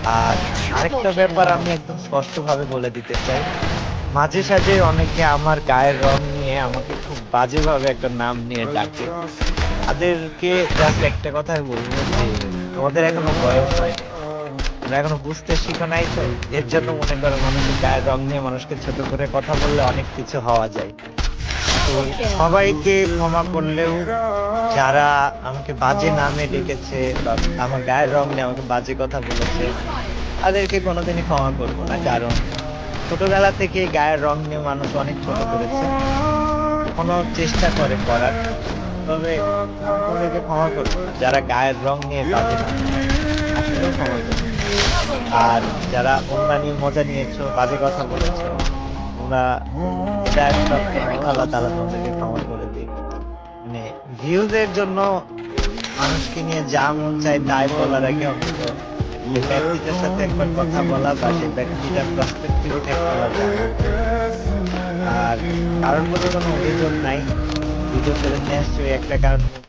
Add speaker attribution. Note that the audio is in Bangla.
Speaker 1: আর আরেকটা ব্যাপার আমি একদম স্পষ্টভাবে বলে দিতে চাই। মাঝে সাঝে অনেকে আমার গায়ের রং নিয়ে আমাকে খুব বাজেভাবে একটা নাম নিয়ে ডাকে। তাদেরকে জাস্ট একটা কথাই বলব যে, "তোমাদের এখনো বয়স হয়নি। তোমরা এখনো বুঝতে শিখো নাই তো। এর জন্য মনে করো মানুষের গায়ের রং নিয়ে মানুষকে ছোট করে কথা বললে অনেক কিছু হওয়া যায়।" তো
Speaker 2: ওকে।
Speaker 1: সবাইকে ক্ষমা করলেও যারা আমাকে বাজে নামে ডেকেছে বা আমার গায়ের রং নিয়ে আমাকে বাজে কথা বলেছে, তাদেরকে কোনোদিনই ক্ষমা করব না। কারণ ছোটবেলা থেকেই গায়ের রং নিয়ে মানুষ অনেক ছোট করেছে। এখনো চেষ্টা করে করার। তবে আমি তাদেরকে ক্ষমা করব না। যারা গায়ের রং নিয়ে বাজে নাম দিয়েছে, আসলেও ক্ষমা করব না। আর যারা ওড়না নিয়ে মজা নিয়েছো, বাজে কথা বলেছো, তোমরা হেদায়েতপ্রাপ্ত নও। আল্লাহ তাআলা তোমাদেরকে ক্ষমা করে দিক। মানে ভিউজ এর জন্য মানুষকে নিয়ে যা মন চায় তাই বলার আগে অন্তত সেই ব্যক্তিটার সাথে একবার কথা বলা বা সেই ব্যক্তিটার পার্সপেক্টিভ থেকে একবার জানা। আর কারোর প্রতি কোনো অভিযোগ নাই। ভিডিও ছেড়েছে নিশ্চয়ই একটা কারণ